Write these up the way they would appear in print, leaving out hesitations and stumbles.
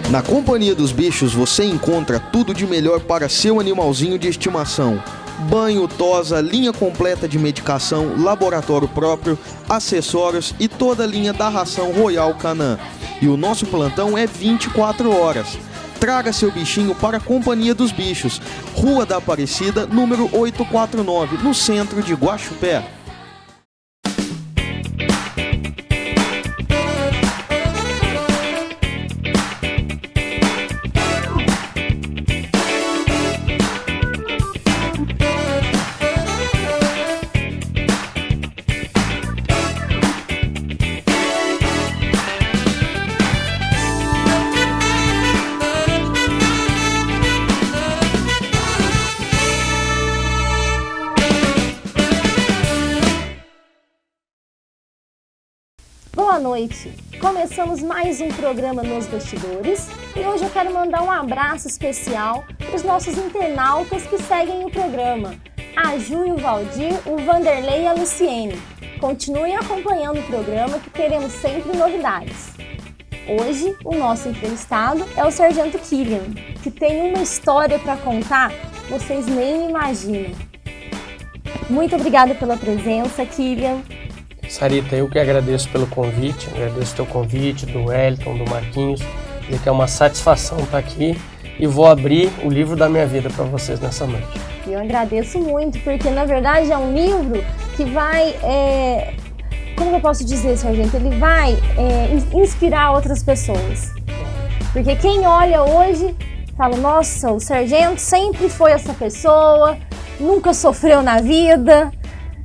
Na Companhia dos Bichos você encontra tudo de melhor para seu animalzinho de estimação. Banho, tosa, linha completa de medicação, laboratório próprio, acessórios e toda a linha da ração Royal Canin. E o nosso plantão é 24 horas. Traga seu bichinho para a Companhia dos Bichos, Rua da Aparecida, número 849, no centro de Guaxupé. Boa noite! Começamos mais um programa Nos Bastidores e hoje eu quero mandar um abraço especial para os nossos internautas que seguem o programa, a Ju e o Valdir, o Vanderlei e a Luciene. Continuem acompanhando o programa que teremos sempre novidades. Hoje, o nosso entrevistado é o Sargento Killian, que tem uma história para contar que vocês nem imaginam. Muito obrigada pela presença, Killian. Sarita, eu que agradeço pelo convite, agradeço o teu convite, do Wellington, do Marquinhos, dizer que é uma satisfação estar aqui e vou abrir o livro da minha vida para vocês nessa noite. Eu agradeço muito, porque na verdade é um livro que vai, como eu posso dizer, Sargento, ele vai inspirar outras pessoas. Porque quem olha hoje fala, nossa, o Sargento sempre foi essa pessoa, nunca sofreu na vida,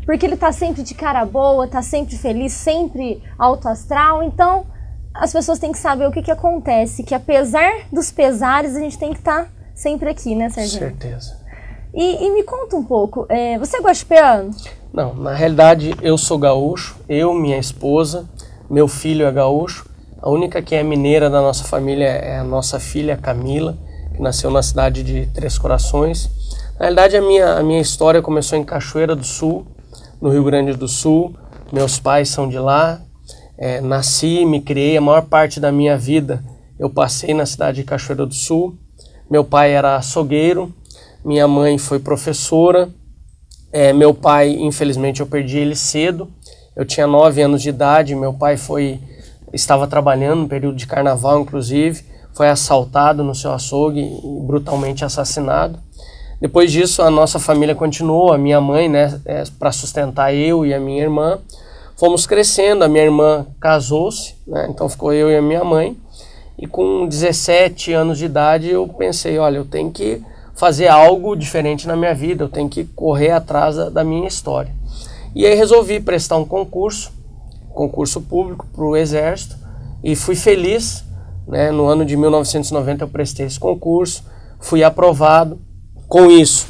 porque ele tá sempre de cara boa, tá sempre feliz, sempre alto astral. Então, as pessoas têm que saber o que acontece, que apesar dos pesares, a gente tem que estar sempre aqui, né, Sargento? Certeza. E me conta um pouco, você é guaxupeano? Não, na realidade eu sou gaúcho, eu, minha esposa, meu filho é gaúcho. A única que é mineira da nossa família é a nossa filha Camila, que nasceu na cidade de Três Corações. Na realidade a minha história começou em Cachoeira do Sul, no Rio Grande do Sul. Meus pais são de lá, nasci, me criei, a maior parte da minha vida eu passei na cidade de Cachoeira do Sul. Meu pai era açougueiro, minha mãe foi professora, meu pai, infelizmente, eu perdi ele cedo, eu tinha 9 anos de idade, meu pai estava trabalhando no período de carnaval, inclusive, foi assaltado no seu açougue e brutalmente assassinado. Depois disso, a nossa família continuou, a minha mãe, né, para sustentar eu e a minha irmã. Fomos crescendo, a minha irmã casou-se, né, então ficou eu e a minha mãe. E com 17 anos de idade eu pensei, olha, eu tenho que fazer algo diferente na minha vida, eu tenho que correr atrás da minha história. E aí resolvi prestar um concurso público para o Exército e fui feliz, né, no ano de 1990 eu prestei esse concurso, fui aprovado. Com isso,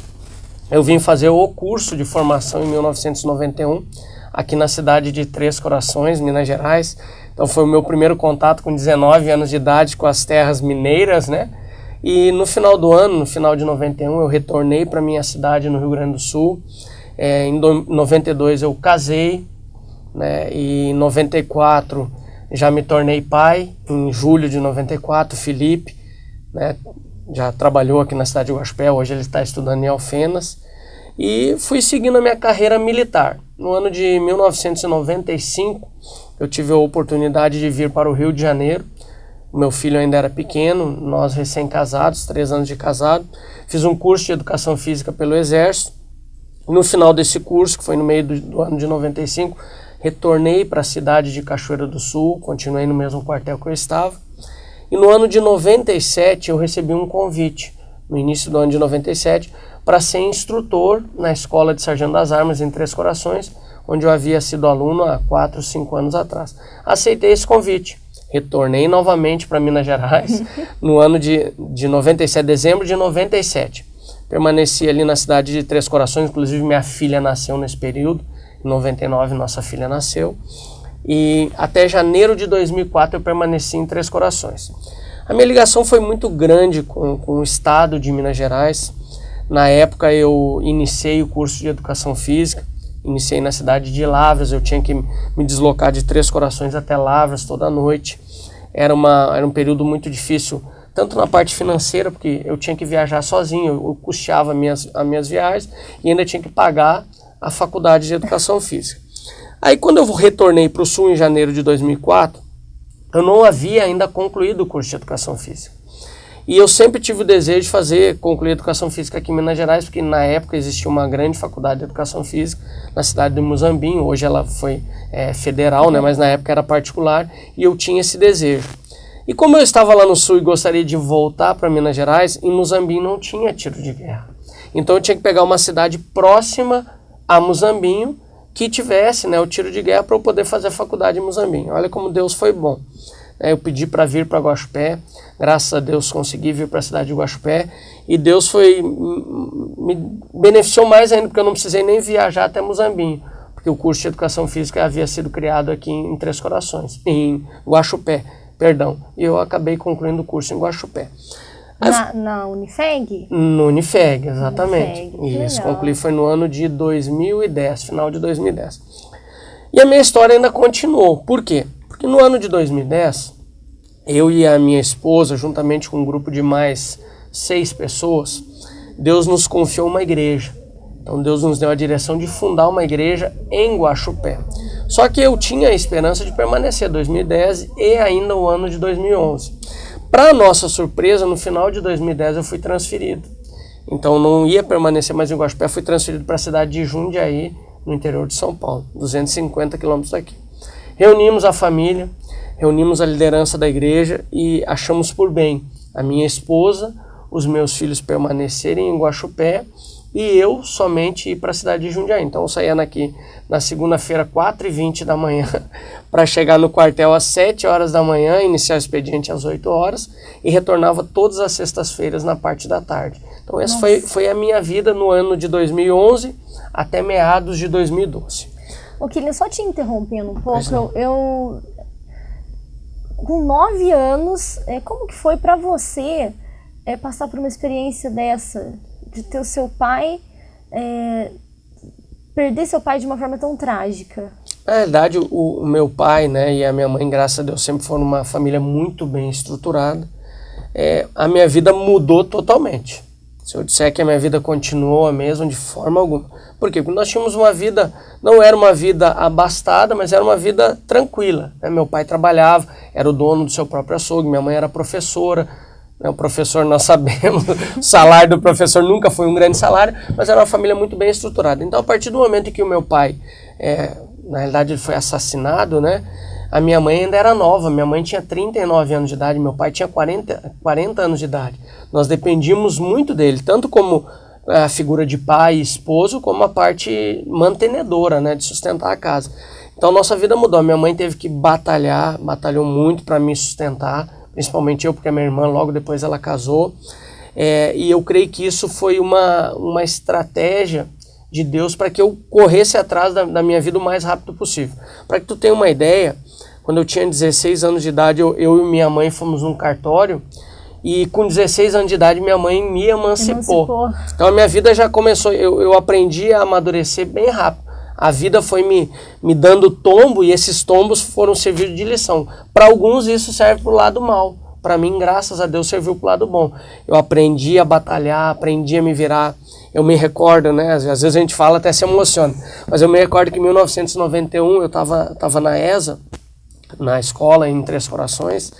eu vim fazer o curso de formação em 1991, aqui na cidade de Três Corações, Minas Gerais. Então foi o meu primeiro contato com 19 anos de idade com as terras mineiras, né? E no final do ano, no final de 91, eu retornei para minha cidade no Rio Grande do Sul. Em 92 eu casei, né? E em 94 já me tornei pai. Em julho de 94, Felipe, né? Já trabalhou aqui na cidade de Guaxupé, hoje ele está estudando em Alfenas. E fui seguindo a minha carreira militar. No ano de 1995, eu tive a oportunidade de vir para o Rio de Janeiro. O meu filho ainda era pequeno, nós recém-casados, 3 anos de casado. Fiz um curso de Educação Física pelo Exército. No final desse curso, que foi no meio do ano de 95, retornei para a cidade de Cachoeira do Sul, continuei no mesmo quartel que eu estava. E no ano de 97 eu recebi um convite, no início do ano de 97, para ser instrutor na Escola de Sargento das Armas em Três Corações, onde eu havia sido aluno há 4, 5 anos atrás. Aceitei esse convite, retornei novamente para Minas Gerais no ano de 97, dezembro de 97. Permaneci ali na cidade de Três Corações, inclusive minha filha nasceu nesse período, em 99 nossa filha nasceu. E até janeiro de 2004 eu permaneci em Três Corações. A minha ligação foi muito grande com o estado de Minas Gerais. Na época eu iniciei o curso de Educação Física, iniciei na cidade de Lavras, eu tinha que me deslocar de Três Corações até Lavras toda noite. Era um período muito difícil tanto na parte financeira, porque eu tinha que viajar sozinho, eu custeava as minhas viagens e ainda tinha que pagar a faculdade de Educação Física. Aí quando eu retornei para o Sul em janeiro de 2004, eu não havia ainda concluído o curso de Educação Física. E eu sempre tive o desejo de concluir Educação Física aqui em Minas Gerais, porque na época existia uma grande faculdade de Educação Física na cidade de Muzambinho. Hoje ela foi federal, né, mas na época era particular, e eu tinha esse desejo. E como eu estava lá no Sul e gostaria de voltar para Minas Gerais, em Muzambinho não tinha tiro de guerra. Então eu tinha que pegar uma cidade próxima a Muzambinho que tivesse, né, o tiro de guerra para eu poder fazer a faculdade em Muzambinho. Olha como Deus foi bom. Eu pedi para vir para Guaxupé, graças a Deus consegui vir para a cidade de Guaxupé, e Deus me beneficiou mais ainda, porque eu não precisei nem viajar até Muzambinho, porque o curso de Educação Física havia sido criado aqui em Três Corações, em Guaxupé, perdão, e eu acabei concluindo o curso em Guaxupé. Na Unifeg? No Unifeg, exatamente. Unifeg, isso, concluí foi no ano de 2010, final de 2010. E a minha história ainda continuou. Por quê? Porque no ano de 2010, eu e a minha esposa, juntamente com um grupo de mais 6 pessoas, Deus nos confiou uma igreja. Então Deus nos deu a direção de fundar uma igreja em Guaxupé. Só que eu tinha a esperança de permanecer 2010 e ainda o ano de 2011. Para nossa surpresa, no final de 2010 eu fui transferido. Então não ia permanecer mais em Guaxupé, fui transferido para a cidade de Jundiaí, no interior de São Paulo, 250 quilômetros daqui. Reunimos a família, reunimos a liderança da igreja e achamos por bem a minha esposa, os meus filhos permanecerem em Guaxupé e eu somente ir para a cidade de Jundiaí. Então eu saía aqui na segunda-feira, 4h20 da manhã, para chegar no quartel às 7 horas da manhã, iniciar o expediente às 8 horas e retornava todas as sextas-feiras na parte da tarde. Então essa foi a minha vida no ano de 2011 até meados de 2012. Ô, Kylian, só te interrompendo um pouco, eu com 9 anos, como que foi para você passar por uma experiência dessa, de ter o seu pai, perder seu pai de uma forma tão trágica? Na verdade, o meu pai, né, e a minha mãe, graças a Deus, sempre foram uma família muito bem estruturada. A minha vida mudou totalmente. Se eu disser que a minha vida continuou a mesma, de forma alguma. Por quê? Porque nós tínhamos uma vida, não era uma vida abastada, mas era uma vida tranquila, né? Meu pai trabalhava, era o dono do seu próprio açougue, minha mãe era professora, né? O professor, nós sabemos, o salário do professor nunca foi um grande salário, mas era uma família muito bem estruturada. Então, a partir do momento em que o meu pai, na realidade, ele foi assassinado, né? A minha mãe ainda era nova, minha mãe tinha 39 anos de idade, meu pai tinha 40 anos de idade. Nós dependíamos muito dele, tanto como a figura de pai e esposo, como a parte mantenedora, né, de sustentar a casa. Então nossa vida mudou, minha mãe teve que batalhou muito para me sustentar, principalmente eu, porque a minha irmã logo depois ela casou. E eu creio que isso foi uma estratégia de Deus para que eu corresse atrás da minha vida o mais rápido possível. Para que tu tenha uma ideia, quando eu tinha 16 anos de idade, eu e minha mãe fomos num cartório e com 16 anos de idade minha mãe me emancipou. Então a minha vida já começou, eu aprendi a amadurecer bem rápido. A vida foi me dando tombo e esses tombos foram servir de lição. Para alguns isso serve para o lado mal. Para mim, graças a Deus, serviu para o lado bom. Eu aprendi a batalhar, aprendi a me virar. Eu me recordo, né, às vezes a gente fala até se emociona, mas eu me recordo que em 1991 eu estava na ESA, na escola em Três Corações,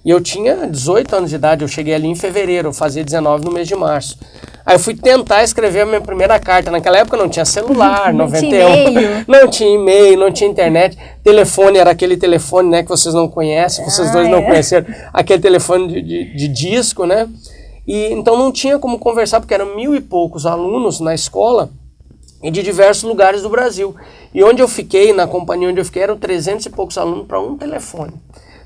e eu tinha 18 anos de idade, eu cheguei ali em fevereiro, eu fazia 19 no mês de março. Aí eu fui tentar escrever a minha primeira carta, naquela época não tinha celular, 91, não tinha e-mail, não tinha internet, telefone era aquele telefone, né, que vocês não conhecem, vocês dois não conheceram, aquele telefone de disco, né, e então não tinha como conversar, porque eram 1000 e poucos alunos na escola, e de diversos lugares do Brasil. E onde eu fiquei, na companhia onde eu fiquei, eram 300 e poucos alunos para um telefone.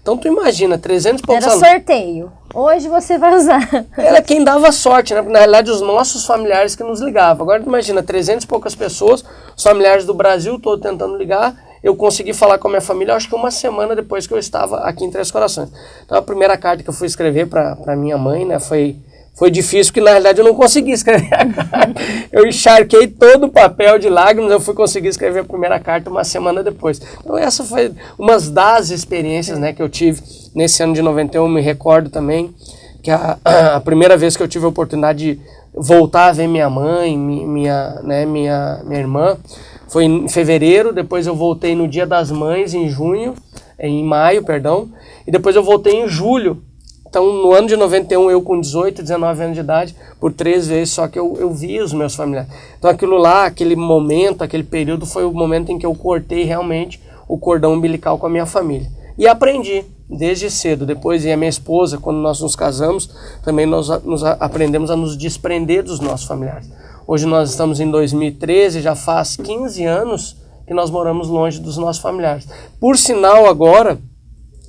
Então tu imagina, 300 e poucos alunos. Era sorteio. Hoje você vai usar. Era quem dava sorte, né? Na realidade, os nossos familiares que nos ligavam. Agora tu imagina, 300 e poucas pessoas, os familiares do Brasil todo tentando ligar. Eu consegui falar com a minha família, acho que uma semana depois que eu estava aqui em Três Corações. Então a primeira carta que eu fui escrever para minha mãe, né, foi difícil, porque na realidade eu não consegui escrever a carta. Eu encharquei todo o papel de lágrimas, eu fui conseguir escrever a primeira carta uma semana depois. Então essa foi uma das experiências, né, que eu tive nesse ano de 91, me recordo também que a primeira vez que eu tive a oportunidade de voltar a ver minha mãe, minha irmã, foi em fevereiro, depois eu voltei no Dia das Mães, em maio, e depois eu voltei em julho. Então, no ano de 91, eu com 18, 19 anos de idade, por 3 vezes só que eu vi os meus familiares. Então, aquilo lá, aquele momento, aquele período, foi o momento em que eu cortei realmente o cordão umbilical com a minha família. E aprendi, desde cedo. Depois, e a minha esposa, quando nós nos casamos, também nós aprendemos a nos desprender dos nossos familiares. Hoje nós estamos em 2013, já faz 15 anos que nós moramos longe dos nossos familiares. Por sinal, agora,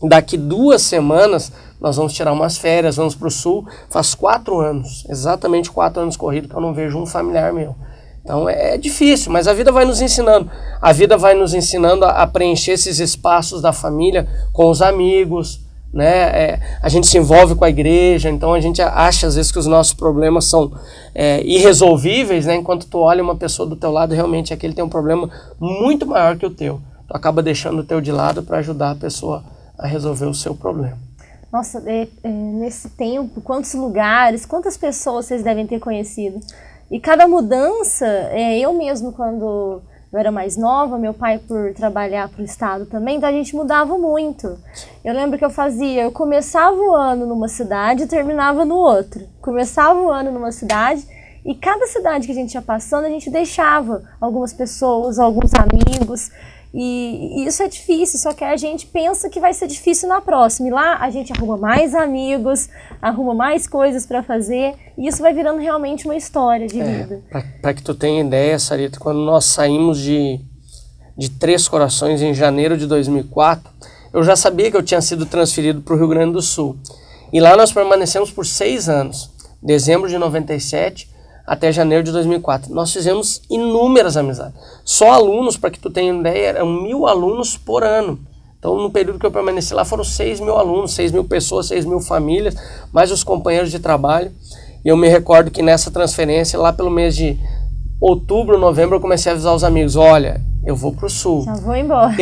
daqui 2 semanas, nós vamos tirar umas férias, vamos para o sul. Faz 4 anos, exatamente 4 anos corridos, que eu não vejo um familiar meu. Então é difícil, mas a vida vai nos ensinando. A vida vai nos ensinando a preencher esses espaços da família com os amigos, né? A gente se envolve com a igreja, então a gente acha às vezes que os nossos problemas são irresolvíveis, né? Enquanto tu olha uma pessoa do teu lado, realmente aquele tem um problema muito maior que o teu. Tu acaba deixando o teu de lado para ajudar a pessoa a resolver o seu problema. Nossa, nesse tempo, quantos lugares, quantas pessoas vocês devem ter conhecido? E cada mudança, eu mesmo quando eu era mais nova, meu pai por trabalhar para o estado também, então a gente mudava muito. Eu lembro que eu começava o ano numa cidade e terminava no outro. Começava o ano numa cidade e cada cidade que a gente ia passando, a gente deixava algumas pessoas, alguns amigos. E isso é difícil, só que a gente pensa que vai ser difícil na próxima. E lá a gente arruma mais amigos, arruma mais coisas para fazer, e isso vai virando realmente uma história de vida. Para que tu tenha ideia, Sarita, quando nós saímos de Três Corações em janeiro de 2004, eu já sabia que eu tinha sido transferido para o Rio Grande do Sul. E lá nós permanecemos por 6 anos, dezembro de 97 até janeiro de 2004. Nós fizemos inúmeras amizades. Só alunos, para que tu tenha ideia, eram 1.000 alunos por ano. Então, no período que eu permaneci lá, foram 6.000 alunos, 6.000 pessoas, 6.000 famílias, mais os companheiros de trabalho. E eu me recordo que nessa transferência, lá pelo mês de outubro, novembro, eu comecei a avisar os amigos, olha, eu vou para o Sul. Já vou embora.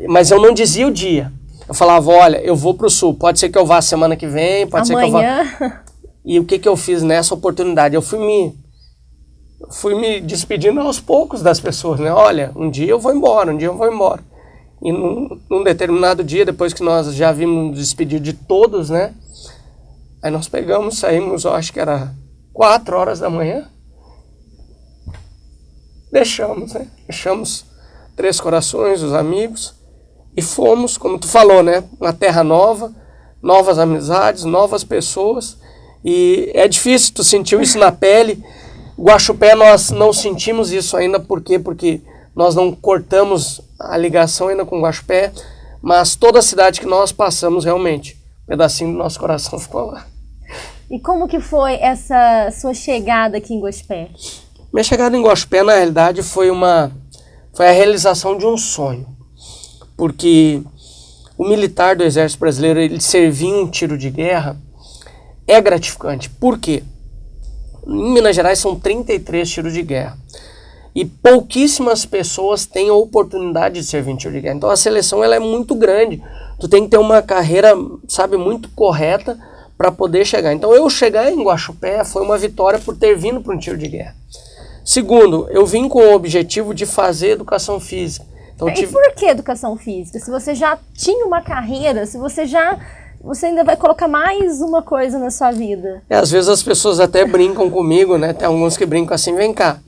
Mas eu não dizia o dia. Eu falava, olha, eu vou para o Sul. Pode ser que eu vá semana que vem, pode ser que eu vá... E o que eu fiz nessa oportunidade? Eu fui me despedindo aos poucos das pessoas, né? Olha, um dia eu vou embora. E num determinado dia, depois que nós já vimos nos despedir de todos, né? Aí nós saímos, eu acho que era 4 horas da manhã. Deixamos Três Corações, os amigos, e fomos, como tu falou, né? Uma terra nova, novas amizades, novas pessoas. E é difícil, tu sentiu isso na pele. Guaxupé nós não sentimos isso ainda, por quê? Porque nós não cortamos a ligação ainda com Guaxupé, mas toda a cidade que nós passamos realmente, um pedacinho do nosso coração ficou lá. E como que foi essa sua chegada aqui em Guaxupé? Minha chegada em Guaxupé, na realidade, foi a realização de um sonho, porque o militar do Exército Brasileiro, ele servir em um tiro de guerra, é gratificante. Por quê? Em Minas Gerais são 33 tiros de guerra. E pouquíssimas pessoas têm a oportunidade de servir em tiro de guerra. Então a seleção ela é muito grande. Tu tem que ter uma carreira, muito correta para poder chegar. Então eu chegar em Guaxupé foi uma vitória por ter vindo para um tiro de guerra. Segundo, eu vim com o objetivo de fazer educação física. Então, e por que educação física? Se você já tinha uma carreira, você ainda vai colocar mais uma coisa na sua vida. Às vezes as pessoas até brincam comigo, né? Tem alguns que brincam assim, vem cá,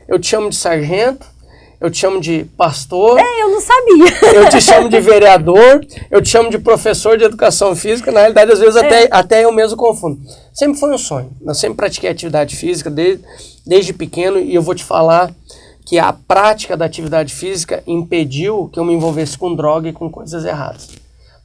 eu te chamo de sargento, eu te chamo de pastor. Eu não sabia. Eu te chamo de vereador, eu te chamo de professor de educação física. Na realidade, às vezes até eu mesmo confundo. Sempre foi um sonho. Eu sempre pratiquei atividade física desde pequeno, e eu vou te falar que a prática da atividade física impediu que eu me envolvesse com droga e com coisas erradas.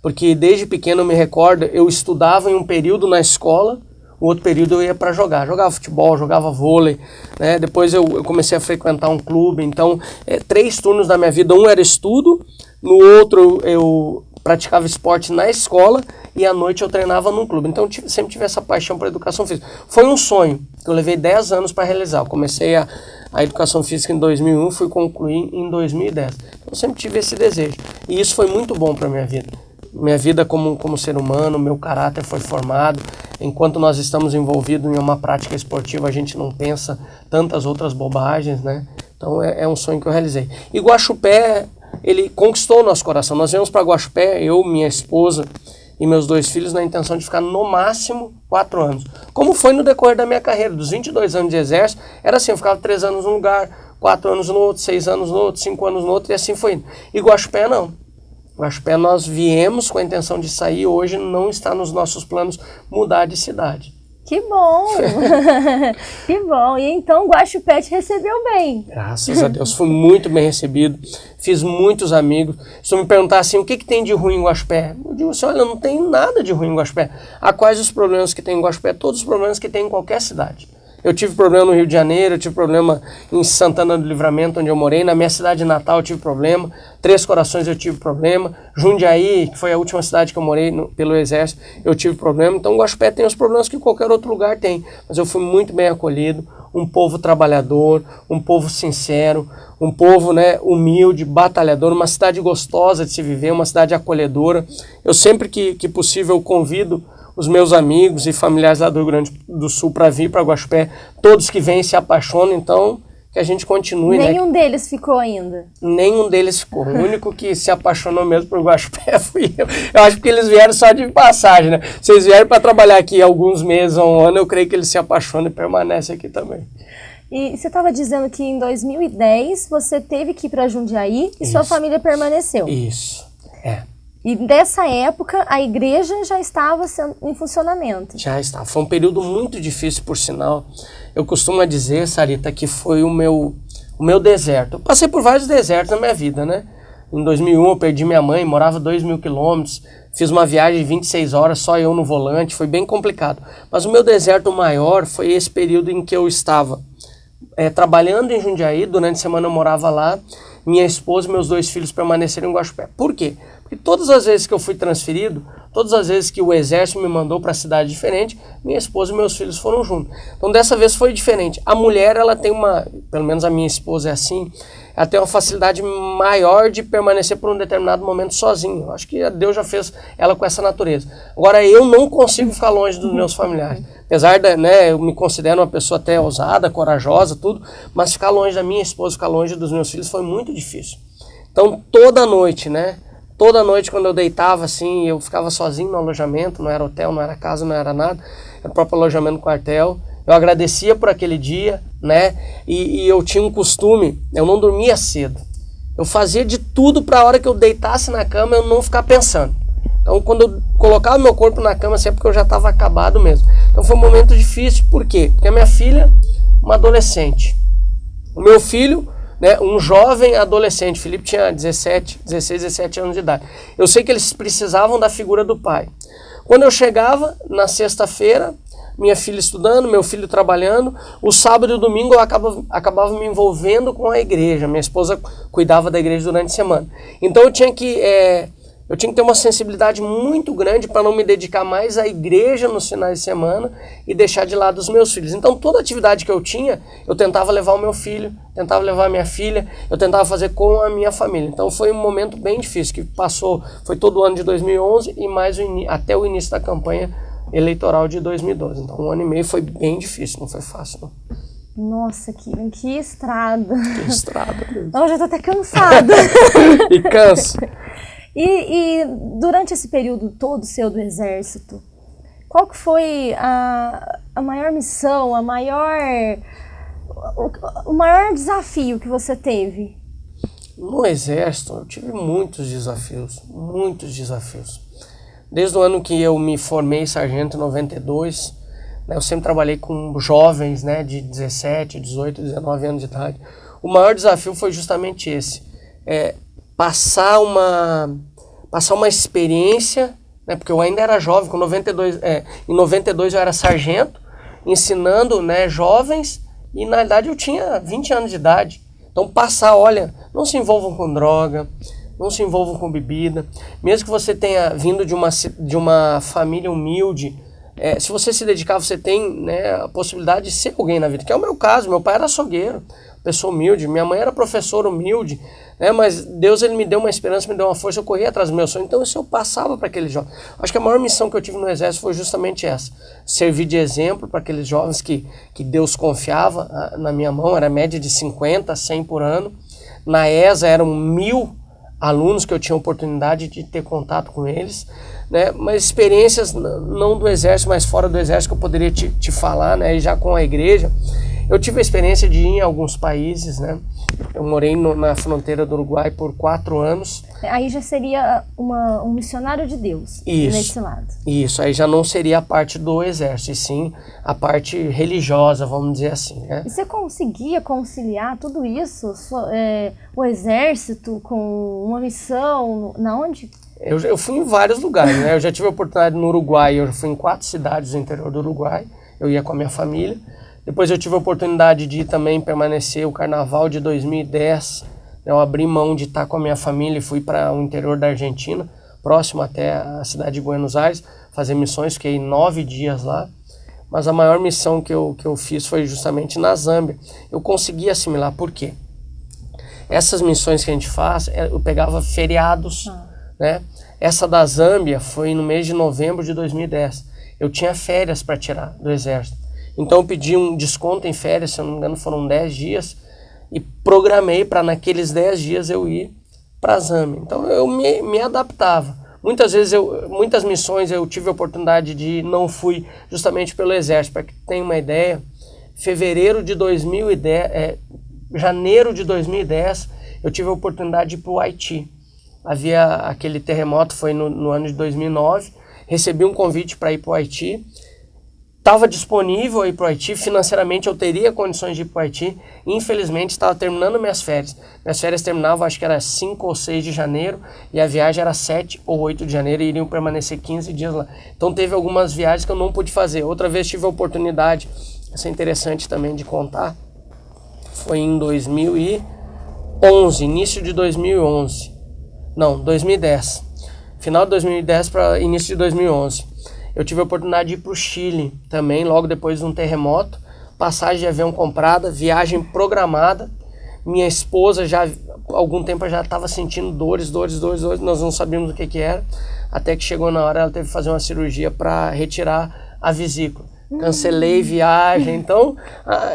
Porque desde pequeno eu me recordo, eu estudava em um período na escola, o outro período eu ia para jogar. Jogava futebol, jogava vôlei, né? Depois eu comecei a frequentar um clube. Então, 3 turnos da minha vida, um era estudo, no outro eu praticava esporte na escola e à noite eu treinava num clube. Então, eu sempre tive essa paixão por educação física. Foi um sonho que eu levei 10 anos para realizar. Eu comecei a educação física em 2001, fui concluir em 2010. Então, eu sempre tive esse desejo. E isso foi muito bom para minha vida. Minha vida como ser humano, meu caráter foi formado. enquanto nós estamos envolvidos em uma prática esportiva, a gente não pensa tantas outras bobagens, né? Então é um sonho que eu realizei. E Guaxupé, ele conquistou o nosso coração. Nós viemos para Guaxupé, eu, minha esposa e meus 2 filhos, na intenção de ficar no máximo 4 anos. Como foi no decorrer da minha carreira, dos 22 anos de exército, era assim, eu ficava 3 anos num lugar, 4 anos no outro, 6 anos no outro, 5 anos no outro, e assim foi indo. E Guaxupé não. Guaxupé nós viemos com a intenção de sair, hoje não está nos nossos planos mudar de cidade. Que bom! Que bom! E então Guaxupé te recebeu bem. Graças a Deus, fui muito bem recebido, fiz muitos amigos. Se tu me perguntar assim, o que tem de ruim em Guaxupé? Eu digo assim, olha, não tem nada de ruim em Guaxupé. Há quais os problemas que tem em Guaxupé? Todos os problemas que tem em qualquer cidade. Eu tive problema no Rio de Janeiro, eu tive problema em Santana do Livramento, onde eu morei. Na minha cidade natal eu tive problema. Três Corações eu tive problema. Jundiaí, que foi a última cidade que eu morei pelo Exército, eu tive problema. Então Guaxupé tem os problemas que qualquer outro lugar tem. Mas eu fui muito bem acolhido. Um povo trabalhador, um povo sincero, um povo, né, humilde, batalhador, uma cidade gostosa de se viver, uma cidade acolhedora. Eu sempre que possível convido os meus amigos e familiares lá do Rio Grande do Sul para vir para Guaxupé. Todos que vêm se apaixonam, então que a gente continue. Nenhum deles ficou ainda? Nenhum deles ficou. O único que se apaixonou mesmo por Guaxupé fui eu. Eu acho que eles vieram só de passagem, né? Se eles vieram para trabalhar aqui alguns meses ou um ano, eu creio que eles se apaixonam e permanecem aqui também. E você estava dizendo que em 2010 você teve que ir para Jundiaí e sua família permaneceu. Isso, é. E dessa época a igreja já estava em funcionamento. Já estava. Foi um período muito difícil, por sinal. Eu costumo dizer, Sarita, que foi o meu deserto. Eu passei por vários desertos na minha vida, né? Em 2001 eu perdi minha mãe, morava 2.000 quilômetros, fiz uma viagem de 26 horas, só eu no volante, foi bem complicado. Mas o meu deserto maior foi esse período em que eu estava trabalhando em Jundiaí, durante a semana eu morava lá, minha esposa e meus 2 filhos permaneceram em Guaxupé. Por quê? Porque todas as vezes que eu fui transferido, todas as vezes que o exército me mandou para cidade diferente, minha esposa e meus filhos foram juntos. Então dessa vez foi diferente. A mulher, ela tem pelo menos a minha esposa é assim, ela tem uma facilidade maior de permanecer por um determinado momento sozinha. Eu acho que Deus já fez ela com essa natureza. Agora eu não consigo ficar longe dos meus familiares. Apesar de, eu me considero uma pessoa até ousada, corajosa, tudo, mas ficar longe da minha esposa, ficar longe dos meus filhos foi muito difícil. Então toda noite, toda noite quando eu deitava assim, eu ficava sozinho no alojamento, não era hotel, não era casa, não era nada, era o próprio alojamento no quartel. Eu agradecia por aquele dia, e eu tinha um costume, eu não dormia cedo. Eu fazia de tudo para a hora que eu deitasse na cama eu não ficar pensando. Então quando eu colocava meu corpo na cama, sempre que eu já estava acabado mesmo. Então foi um momento difícil, por quê? Porque a minha filha, uma adolescente. O meu filho, um jovem adolescente, Felipe tinha 16, 17 anos de idade. Eu sei que eles precisavam da figura do pai. Quando eu chegava na sexta-feira, minha filha estudando, meu filho trabalhando, o sábado e o domingo eu acabava me envolvendo com a igreja. Minha esposa cuidava da igreja durante a semana. Então eu tinha que ter uma sensibilidade muito grande para não me dedicar mais à igreja nos finais de semana e deixar de lado os meus filhos. Então toda atividade que eu tinha, eu tentava levar o meu filho, tentava levar a minha filha, eu tentava fazer com a minha família. Então foi um momento bem difícil, que foi todo o ano de 2011 e mais até o início da campanha eleitoral de 2012. Então 1 ano e meio foi bem difícil, não foi fácil não. Nossa, que estrada. Que estrada. Eu já tô até cansada. E cansa. E durante esse período todo seu do exército, qual que foi a maior missão, o maior desafio que você teve? No exército eu tive muitos desafios. Desde o ano que eu me formei sargento em 92, eu sempre trabalhei com jovens de 17, 18, 19 anos de idade. O maior desafio foi justamente esse, passar uma experiência, porque eu ainda era jovem, em 92 eu era sargento, ensinando jovens, e na verdade eu tinha 20 anos de idade. Então olha, não se envolvam com droga, não se envolvam com bebida, mesmo que você tenha vindo de uma família humilde, se você se dedicar, você tem a possibilidade de ser alguém na vida, que é o meu caso. Meu pai era açougueiro, pessoa humilde, minha mãe era professora humilde, né? Mas Deus ele me deu uma esperança, me deu uma força, eu corri atrás do meu sonho, então isso eu passava para aqueles jovens. Acho que a maior missão que eu tive no Exército foi justamente essa, servir de exemplo para aqueles jovens que Deus confiava na minha mão, era média de 50, 100 por ano. Na ESA eram 1000 alunos que eu tinha oportunidade de ter contato com eles, né? Mas experiências não do Exército, mas fora do Exército que eu poderia te falar, né? E já com a igreja, eu tive a experiência de ir em alguns países, né? Eu morei na fronteira do Uruguai por 4 anos. Aí já seria um missionário de Deus, isso, nesse lado. Isso, aí já não seria a parte do Exército, e sim a parte religiosa, vamos dizer assim, né? E você conseguia conciliar tudo isso, o Exército com uma missão, na onde? Eu fui em vários lugares, né? Eu já tive a oportunidade no Uruguai, eu fui em 4 cidades do interior do Uruguai, eu ia com a minha família. Depois eu tive a oportunidade de também permanecer o Carnaval de 2010. Eu abri mão de estar com a minha família e fui para o interior da Argentina, próximo até a cidade de Buenos Aires, fazer missões. Fiquei 9 dias lá. Mas a maior missão que eu fiz foi justamente na Zâmbia. Eu consegui assimilar. Por quê? Essas missões que a gente faz, eu pegava feriados, né? Essa da Zâmbia foi no mês de novembro de 2010. Eu tinha férias para tirar do Exército. Então eu pedi um desconto em férias, se eu não me engano foram 10 dias, e programei para naqueles 10 dias eu ir para a Zâmbia. Então eu me adaptava. Muitas missões eu tive a oportunidade de ir, não fui justamente pelo Exército. Para que tenha uma ideia, janeiro de 2010, eu tive a oportunidade de ir para o Haiti. Havia aquele terremoto, foi no ano de 2009, recebi um convite para ir para o Haiti. Estava disponível a ir para o Haiti, financeiramente eu teria condições de ir para o Haiti. Infelizmente estava terminando minhas férias. Minhas férias terminavam, acho que era 5 ou 6 de janeiro, e a viagem era 7 ou 8 de janeiro, e iriam permanecer 15 dias lá. Então teve algumas viagens que eu não pude fazer. Outra vez tive a oportunidade, essa é interessante também de contar, foi em 2011, início de 2011. Não, 2010. Final de 2010 para início de 2011. Eu tive a oportunidade de ir para o Chile também, logo depois de um terremoto. Passagem de avião comprada, viagem programada. Minha esposa já há algum tempo já estava sentindo dores. Nós não sabíamos o que era. Até que chegou na hora, ela teve que fazer uma cirurgia para retirar a vesícula. Cancelei viagem. Então,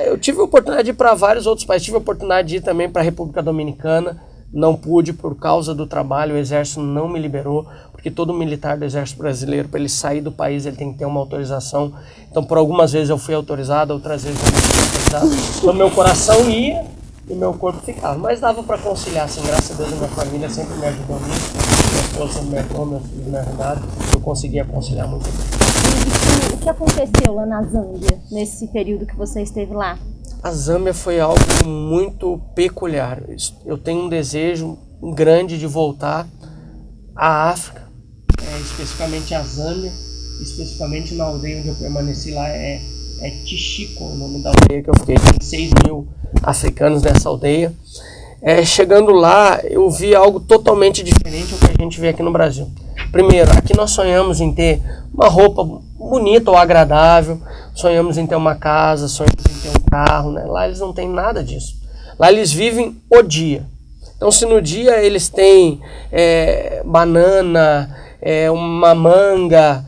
eu tive a oportunidade de ir para vários outros países. Tive a oportunidade de ir também para a República Dominicana. Não pude por causa do trabalho, o Exército não me liberou, porque todo militar do Exército Brasileiro, para ele sair do país, ele tem que ter uma autorização. Então, por algumas vezes eu fui autorizado, outras vezes eu não fui autorizado. Então, meu coração ia e meu corpo ficava. Mas dava para conciliar, assim, graças a Deus, a minha família sempre me ajudou nisso. Minha esposa sempre me ajudou, meus filhos me ajudaram. Eu conseguia conciliar muito bem. E o que aconteceu lá na Zâmbia, nesse período que você esteve lá? A Zâmbia foi algo muito peculiar. Eu tenho um desejo grande de voltar à África, especificamente a Zâmbia, especificamente na aldeia onde eu permaneci lá, é Tixico, o nome da aldeia que eu fiquei. Tem 6 mil africanos nessa aldeia. Chegando lá, eu vi algo totalmente diferente do que a gente vê aqui no Brasil. Primeiro, aqui nós sonhamos em ter uma roupa bonita ou agradável, sonhamos em ter uma casa, sonhamos em ter um carro, né? Lá eles não têm nada disso. Lá eles vivem o dia. Então, se no dia eles têm banana, uma manga,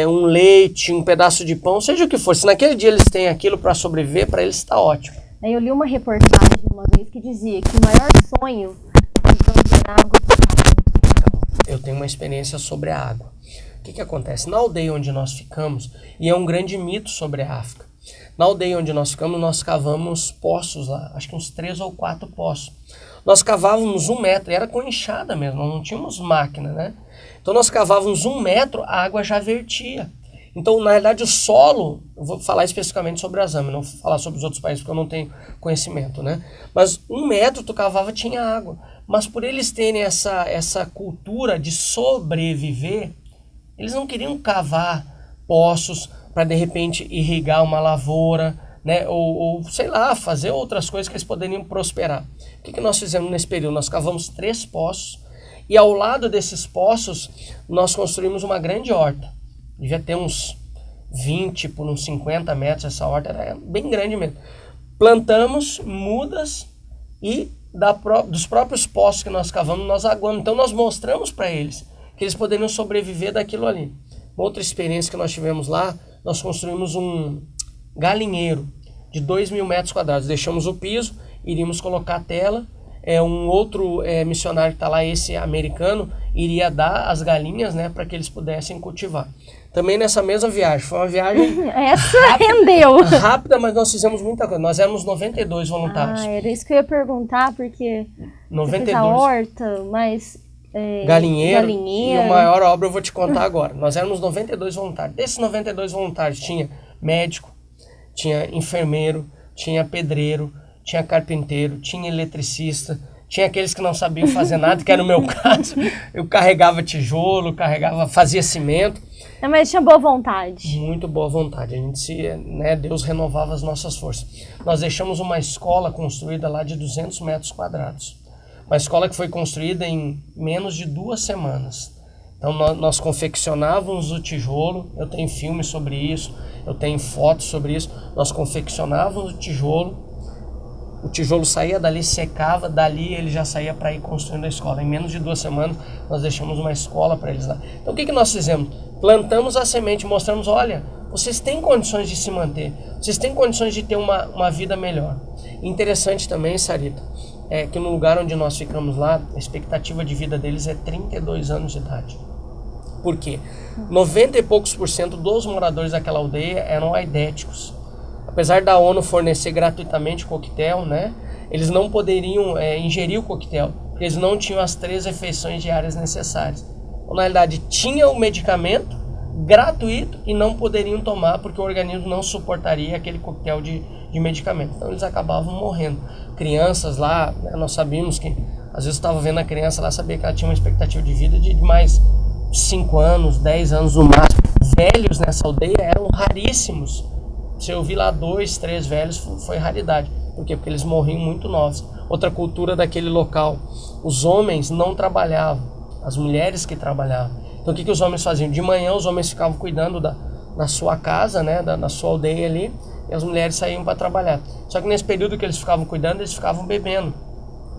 um leite, um pedaço de pão, seja o que for, se naquele dia eles têm aquilo para sobreviver, para eles está ótimo. Eu li uma reportagem uma vez que dizia que o maior sonho é água. Eu tenho uma experiência sobre a água. O que acontece? Na aldeia onde nós ficamos, e é um grande mito sobre a África, na aldeia onde nós ficamos, nós cavamos poços lá, acho que uns 3 ou 4 poços. Nós cavávamos 1 metro, era com enxada mesmo, não tínhamos máquina, né? Então nós cavávamos 1 metro, a água já vertia. Então, na realidade, o solo, eu vou falar especificamente sobre a Zâmbia, não vou falar sobre os outros países porque eu não tenho conhecimento, né? Mas 1 metro tu cavava, tinha água. Mas por eles terem essa cultura de sobreviver, eles não queriam cavar poços para, de repente, irrigar uma lavoura, né? Ou, sei lá, fazer outras coisas que eles poderiam prosperar. O que nós fizemos nesse período? Nós cavamos 3 poços e ao lado desses poços nós construímos uma grande horta. Devia ter uns 20 por uns 50 metros essa horta, era bem grande mesmo. plantamos mudas e dos próprios poços que nós cavamos, nós aguamos. Então nós mostramos para eles que eles poderiam sobreviver daquilo ali. Uma outra experiência que nós tivemos lá, nós construímos um galinheiro de 2.000 metros quadrados. Deixamos o piso, iríamos colocar a tela. Um outro missionário que está lá, esse americano, iria dar as galinhas, né, para que eles pudessem cultivar. Também nessa mesma viagem, foi uma viagem essa rendeu rápida, mas nós fizemos muita coisa. Nós éramos 92 voluntários. Era isso que eu ia perguntar, porque 92. você fez a horta, mas galinheiro. E a maior obra eu vou te contar agora. Nós éramos 92 voluntários. Desses 92 voluntários tinha médico, tinha enfermeiro, tinha pedreiro, tinha carpinteiro, tinha eletricista, tinha aqueles que não sabiam fazer nada, que era o meu caso. Eu carregava tijolo, fazia cimento. Mas tinha boa vontade. Muito boa vontade. Deus renovava as nossas forças. Nós deixamos uma escola construída lá de 200 metros quadrados. Uma escola que foi construída em menos de 2 semanas. Então nós confeccionávamos o tijolo, eu tenho filmes sobre isso, eu tenho fotos sobre isso. Nós confeccionávamos o tijolo saía dali, secava, dali ele já saía para ir construindo a escola. Em menos de 2 semanas nós deixamos uma escola para eles lá. Então o que nós fizemos? Plantamos a semente, mostramos, olha, vocês têm condições de se manter, vocês têm condições de ter uma vida melhor. Interessante também, Sarita, que no lugar onde nós ficamos lá, a expectativa de vida deles é 32 anos de idade. Por quê? 90 e poucos % dos moradores daquela aldeia eram aidéticos. Apesar da ONU fornecer gratuitamente coquetel, né, eles não poderiam ingerir o coquetel, porque eles não tinham as 3 refeições diárias necessárias. Ou, na realidade, tinha o medicamento gratuito e não poderiam tomar porque o organismo não suportaria aquele coquetel de medicamento. Então eles acabavam morrendo. Crianças lá, né, nós sabíamos que, às vezes eu estava vendo a criança lá, sabia que ela tinha uma expectativa de vida de mais 5 anos, 10 anos no máximo. Velhos nessa aldeia eram raríssimos. Se eu vi lá 2, 3 velhos, foi raridade. Por quê? Porque eles morriam muito novos. Outra cultura daquele local, os homens não trabalhavam, as mulheres que trabalhavam. Então o que os homens faziam? De manhã os homens ficavam cuidando da sua casa, né, da sua aldeia ali, e as mulheres saíam para trabalhar. Só que nesse período que eles ficavam cuidando, eles ficavam bebendo,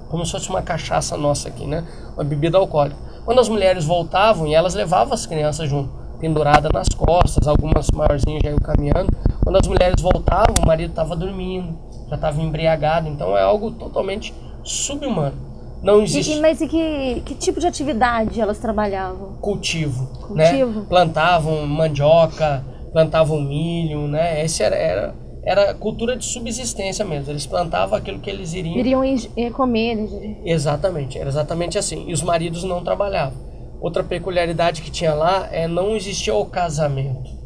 como se fosse uma cachaça nossa aqui, né, uma bebida alcoólica. Quando as mulheres voltavam, e elas levavam as crianças junto, pendurada nas costas, algumas maiorzinhas já iam caminhando. Quando as mulheres voltavam, o marido estava dormindo, já estava embriagado. Então é algo totalmente subhumano. Não existe. Mas que tipo de atividade elas trabalhavam? Cultivo. Né? Plantavam mandioca, plantavam milho, né? Esse era cultura de subsistência mesmo. Eles plantavam aquilo que eles iriam comer. Exatamente, era exatamente assim. E os maridos não trabalhavam. Outra peculiaridade que tinha lá não existia o casamento.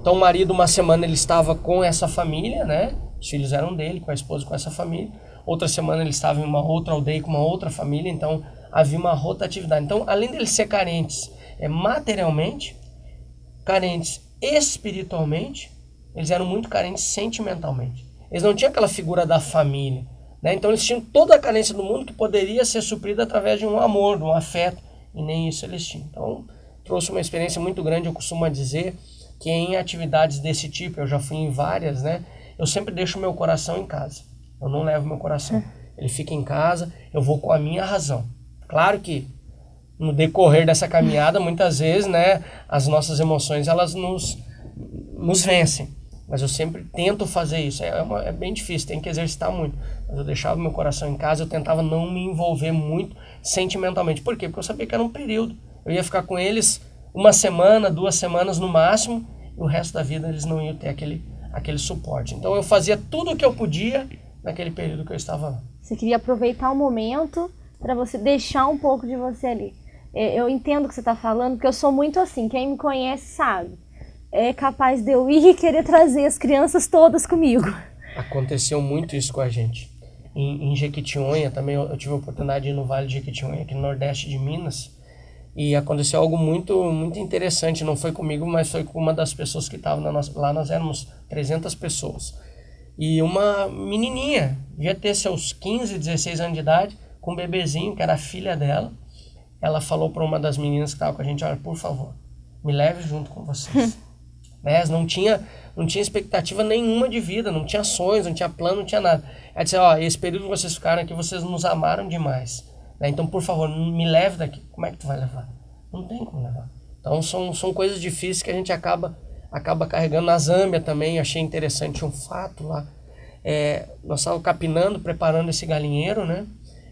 Então o marido, uma semana ele estava com essa família, né? Os filhos eram dele, com a esposa, com essa família. Outra semana ele estava em uma outra aldeia com uma outra família, então havia uma rotatividade. Então, além deles ser carentes materialmente, carentes espiritualmente, eles eram muito carentes sentimentalmente. Eles não tinham aquela figura da família, né? Então eles tinham toda a carência do mundo que poderia ser suprida através de um amor, de um afeto, e nem isso eles tinham. Então, trouxe uma experiência muito grande. Eu costumo dizer que em atividades desse tipo, eu já fui em várias, né? Eu sempre deixo meu coração em casa. Eu não levo meu coração. Ele fica em casa, eu vou com a minha razão. Claro que no decorrer dessa caminhada, muitas vezes, né, as nossas emoções, elas nos vencem. Mas eu sempre tento fazer isso. É bem difícil, tem que exercitar muito. Mas eu deixava meu coração em casa, eu tentava não me envolver muito sentimentalmente. Por quê? Porque eu sabia que era um período. Eu ia ficar com eles 1 semana, 2 semanas no máximo, e o resto da vida eles não iam ter aquele suporte. Então eu fazia tudo o que eu podia naquele período que eu estava lá. Você queria aproveitar o momento para você deixar um pouco de você ali. Eu entendo o que você está falando, porque eu sou muito assim. Quem me conhece sabe. É capaz de eu ir e querer trazer as crianças todas comigo. Aconteceu muito isso com a gente. Em Jequitinhonha também, eu tive a oportunidade de ir no Vale de Jequitinhonha, aqui no Nordeste de Minas. E aconteceu algo muito, muito interessante. Não foi comigo, mas foi com uma das pessoas que estavam lá. Nós éramos 300 pessoas. E uma menininha, devia ter seus 15, 16 anos de idade, com um bebezinho, que era a filha dela. Ela falou para uma das meninas que estava com a gente: olha, por favor, me leve junto com vocês. né? Não tinha expectativa nenhuma de vida, não tinha sonhos, não tinha plano, não tinha nada. Aí disse, esse período que vocês ficaram aqui, vocês nos amaram demais, né? Então, por favor, me leve daqui. Como é que tu vai levar? Não tem como levar. Então, são coisas difíceis que a gente acaba carregando. Na Zâmbia também, achei interessante um fato lá. Nós estávamos capinando, preparando esse galinheiro, né?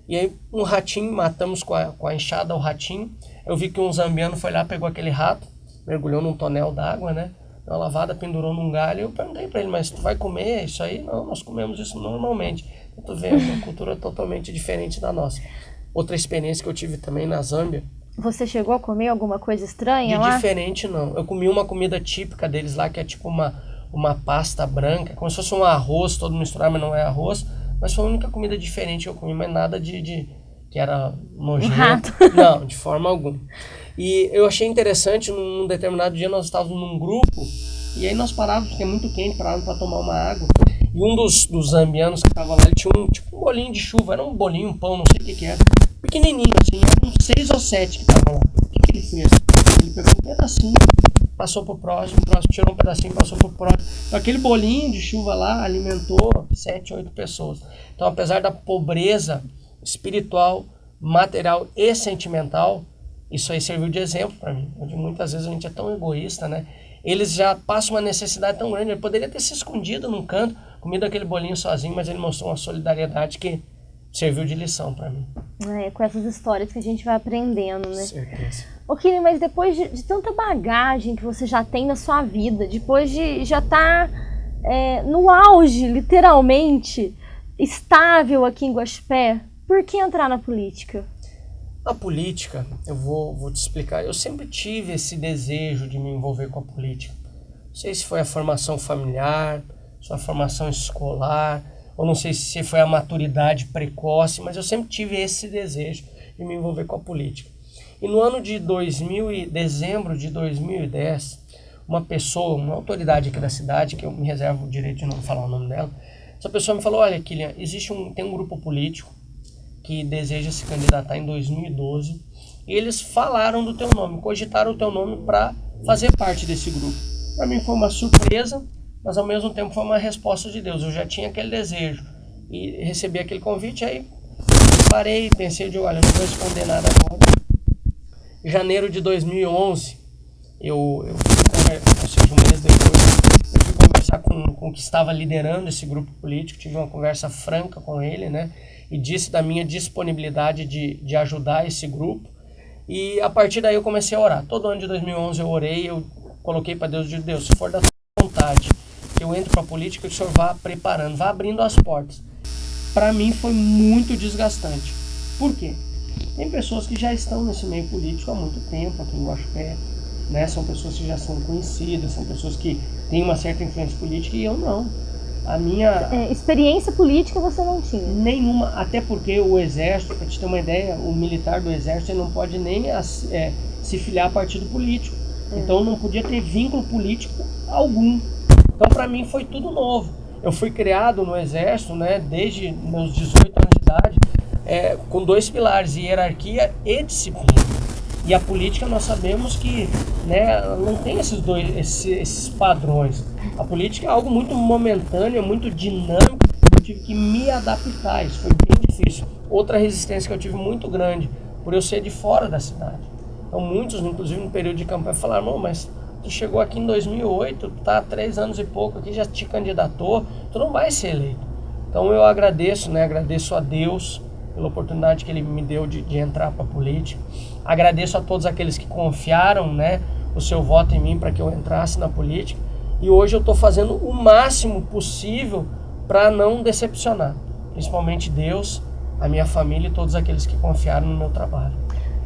E aí um ratinho, matamos com a enxada o ratinho. Eu vi que um zambiano foi lá, pegou aquele rato, mergulhou num tonel d'água, né? Deu uma lavada, pendurou num galho. Eu perguntei para ele, mas tu vai comer isso aí? Não, nós comemos isso normalmente. Tu vê, é uma cultura totalmente diferente da nossa. Outra experiência que eu tive também na Zâmbia. Você chegou a comer alguma coisa estranha lá? Diferente, não. Eu comi uma comida típica deles lá, que é tipo uma pasta branca, como se fosse um arroz todo misturado, mas não é arroz. Mas foi a única comida diferente que eu comi, mas nada de que era nojento. Não, de forma alguma. E eu achei interessante, num determinado dia nós estávamos num grupo, e aí nós parávamos, porque é muito quente, parávamos para tomar uma água. E um dos zambianos que estava lá, ele tinha um bolinho de chuva, era um bolinho, um pão, não sei o que era, pequenininho assim, eram uns 6 ou 7 que estavam lá. O que ele fez? Ele pegou um pedacinho, passou pro próximo, tirou um pedacinho, passou pro próximo. Então, aquele bolinho de chuva lá alimentou 7, 8 pessoas. Então, apesar da pobreza espiritual, material e sentimental, isso aí serviu de exemplo para mim. Onde muitas vezes a gente é tão egoísta, né? Eles já passam uma necessidade tão grande. Ele poderia ter se escondido num canto, comido aquele bolinho sozinho, mas ele mostrou uma solidariedade que serviu de lição para mim. Com essas histórias que a gente vai aprendendo, né? Certeza. Ô, Kili, mas depois de tanta bagagem que você já tem na sua vida, depois de já estar no auge, literalmente, estável aqui em Guaxupé, por que entrar na política? A política, eu vou te explicar. Eu sempre tive esse desejo de me envolver com a política. Não sei se foi a formação familiar, se foi a formação escolar, ou não sei se foi a maturidade precoce, mas eu sempre tive esse desejo de me envolver com a política. E no ano de dezembro de 2010, uma pessoa, uma autoridade aqui da cidade, que eu me reservo o direito de não falar o nome dela, essa pessoa me falou, olha, Kilian, tem um grupo político que deseja se candidatar em 2012, e eles falaram do teu nome, cogitaram o teu nome para fazer parte desse grupo. Para mim foi uma surpresa, mas ao mesmo tempo foi uma resposta de Deus. Eu já tinha aquele desejo e recebi aquele convite, aí parei, pensei, olha, não vou responder nada agora. Em janeiro de 2011, ou seja, um mês depois, eu fui conversar com o que estava liderando esse grupo político, tive uma conversa franca com ele, né? E disse da minha disponibilidade de ajudar esse grupo. E a partir daí eu comecei a orar. Todo ano de 2011 eu orei, eu coloquei para Deus, Deus, se for da tua vontade, que eu entro para a política, que o Senhor vá preparando, vá abrindo as portas. Para mim foi muito desgastante. Por quê? Tem pessoas que já estão nesse meio político há muito tempo aqui em Guaxupé, né? São pessoas que já são conhecidas, são pessoas que têm uma certa influência política, e eu não. A minha experiência política você não tinha? Nenhuma, até porque o exército, para te ter uma ideia, o militar do exército ele não pode nem se filiar a partido político. Então não podia ter vínculo político algum. Então para mim foi tudo novo. Eu fui criado no exército, né, desde meus 18 anos de idade, com 2 pilares, hierarquia e disciplina. E a política nós sabemos que, né, não tem esses padrões. A política é algo muito momentâneo, muito dinâmico. Eu tive que me adaptar, isso foi bem difícil. Outra resistência que eu tive muito grande, por eu ser de fora da cidade. Então muitos, inclusive no período de campanha, falaram, irmão, mas tu chegou aqui em 2008, tu tá há 3 anos e pouco aqui, já te candidatou, tu não vai ser eleito. Então eu agradeço, né, agradeço a Deus pela oportunidade que Ele me deu de entrar para a política. Agradeço a todos aqueles que confiaram, né, o seu voto em mim para que eu entrasse na política. E hoje eu estou fazendo o máximo possível para não decepcionar, principalmente Deus, a minha família e todos aqueles que confiaram no meu trabalho.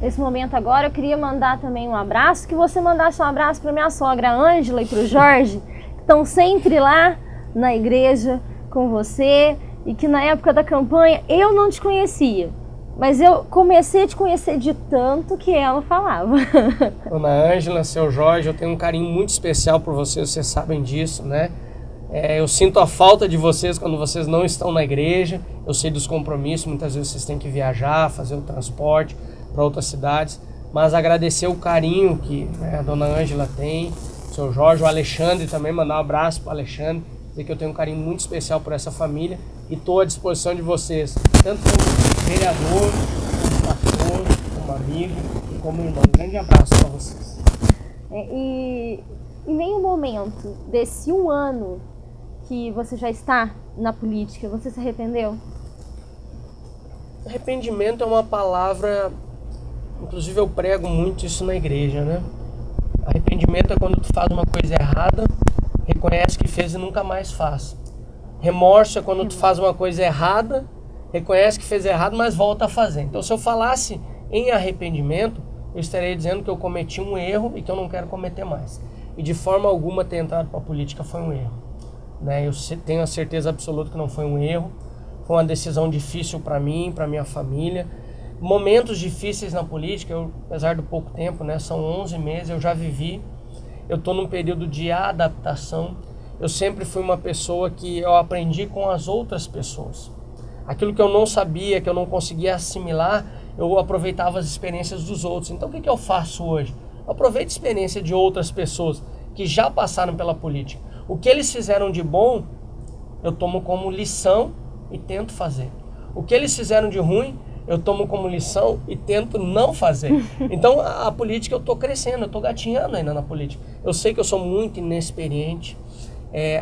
Nesse momento agora eu queria mandar também um abraço, que você mandasse um abraço para minha sogra Ângela e para o Jorge, que estão sempre lá na igreja com você, e que na época da campanha eu não te conhecia, mas eu comecei a te conhecer de tanto que ela falava. Dona Ângela, seu Jorge, eu tenho um carinho muito especial por vocês sabem disso, né? Eu sinto a falta de vocês quando vocês não estão na igreja, eu sei dos compromissos, muitas vezes vocês têm que viajar, fazer o transporte para outras cidades, mas agradecer o carinho que, né, a Dona Ângela tem, o seu Jorge, o Alexandre também, mandar um abraço para o Alexandre, dizer que eu tenho um carinho muito especial por essa família e estou à disposição de vocês, tanto como vereador, como pastor, como amigo e como irmão. Um grande abraço para vocês. E em nenhum momento desse 1 ano que você já está na política, você se arrependeu? Arrependimento é uma palavra, inclusive eu prego muito isso na igreja, né? Arrependimento é quando tu faz uma coisa errada, reconhece que fez e nunca mais faz. Remorso é quando tu faz uma coisa errada, reconhece que fez errado, mas volta a fazer. Então, se eu falasse em arrependimento, eu estaria dizendo que eu cometi um erro e que eu não quero cometer mais. E de forma alguma ter entrado para a política foi um erro, né? Eu tenho a certeza absoluta que não foi um erro. Foi uma decisão difícil para mim, para minha família. Momentos difíceis na política, apesar do pouco tempo, né? São 11 meses, eu já vivi. Eu estou num período de adaptação. Eu sempre fui uma pessoa que eu aprendi com as outras pessoas. Aquilo que eu não sabia, que eu não conseguia assimilar, eu aproveitava as experiências dos outros. Então, o que eu faço hoje? Eu aproveito a experiência de outras pessoas que já passaram pela política. O que eles fizeram de bom, eu tomo como lição e tento fazer. O que eles fizeram de ruim, eu tomo como lição e tento não fazer. Então, a política, eu estou crescendo, eu estou gatinhando ainda na política. Eu sei que eu sou muito inexperiente,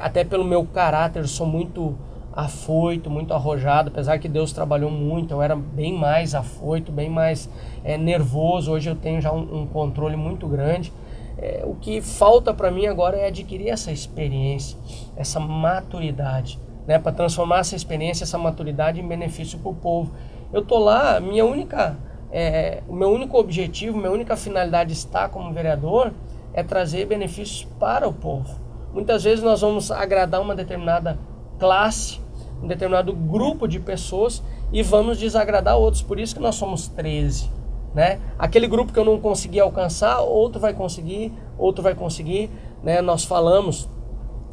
até pelo meu caráter, eu sou muito afoito, muito arrojado, apesar que Deus trabalhou muito, eu era bem mais afoito, bem mais nervoso. Hoje eu tenho já um controle muito grande. O que falta para mim agora é adquirir essa experiência, essa maturidade, né, para transformar essa experiência, essa maturidade em benefício para o povo. Eu tô lá, o meu único objetivo, minha única finalidade de estar como vereador é trazer benefícios para o povo. Muitas vezes nós vamos agradar uma determinada classe, um determinado grupo de pessoas e vamos desagradar outros. Por isso que nós somos 13, né? Aquele grupo que eu não consegui alcançar, outro vai conseguir, né? Nós falamos,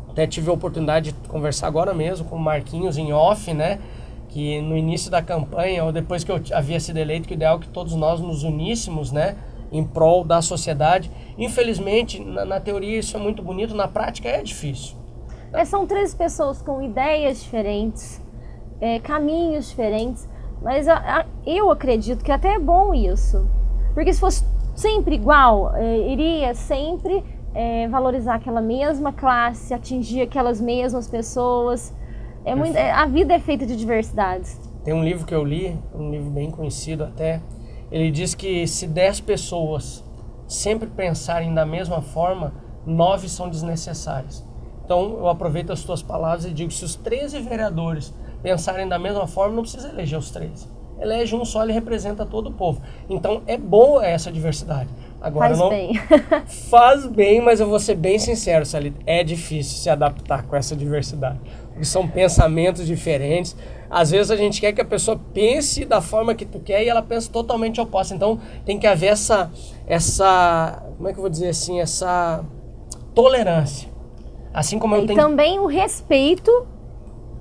até tive a oportunidade de conversar agora mesmo com o Marquinhos em off, né? Que no início da campanha, ou depois que eu havia sido eleito, que o ideal é que todos nós nos uníssemos, né? Em prol da sociedade. Infelizmente, na teoria isso é muito bonito, na prática é difícil. Mas são 13 pessoas com ideias diferentes, caminhos diferentes, mas eu acredito que até é bom isso, porque se fosse sempre igual, iria sempre valorizar aquela mesma classe, atingir aquelas mesmas pessoas. A vida é feita de diversidades. Tem um livro que eu li, um livro bem conhecido até, ele diz que se 10 pessoas sempre pensarem da mesma forma, 9 são desnecessárias. Então eu aproveito as tuas palavras e digo que se os 13 vereadores pensarem da mesma forma, não precisa eleger os 13. Elege um só, ele representa todo o povo. Então é boa essa diversidade. Agora, bem. Faz bem, mas eu vou ser bem sincero, Salita, é difícil se adaptar com essa diversidade. Porque são pensamentos diferentes. Às vezes a gente quer que a pessoa pense da forma que tu quer e ela pensa totalmente oposta. Então tem que haver essa como é que eu vou dizer assim, essa tolerância. Assim como eu tenho... E também o respeito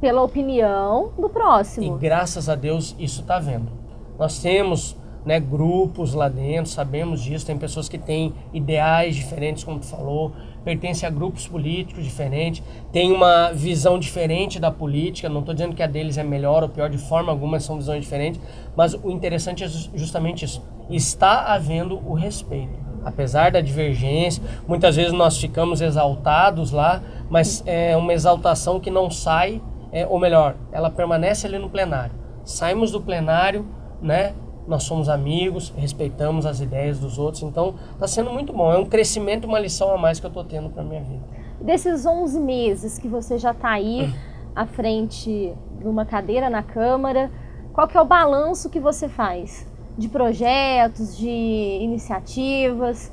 pela opinião do próximo. E graças a Deus isso está havendo. Nós temos, né, grupos lá dentro, sabemos disso, tem pessoas que têm ideais diferentes, como tu falou, pertencem a grupos políticos diferentes, tem uma visão diferente da política, não estou dizendo que a deles é melhor ou pior, de forma alguma são visões diferentes, mas o interessante é justamente isso, está havendo o respeito. Apesar da divergência, muitas vezes nós ficamos exaltados lá, mas é uma exaltação que não sai, ou melhor, ela permanece ali no plenário. Saímos do plenário, né? Nós somos amigos, respeitamos as ideias dos outros, então está sendo muito bom. É um crescimento, uma lição a mais que eu estou tendo para a minha vida. Desses 11 meses que você já está aí à frente de uma cadeira na Câmara, qual que é o balanço que você faz? De projetos, de iniciativas?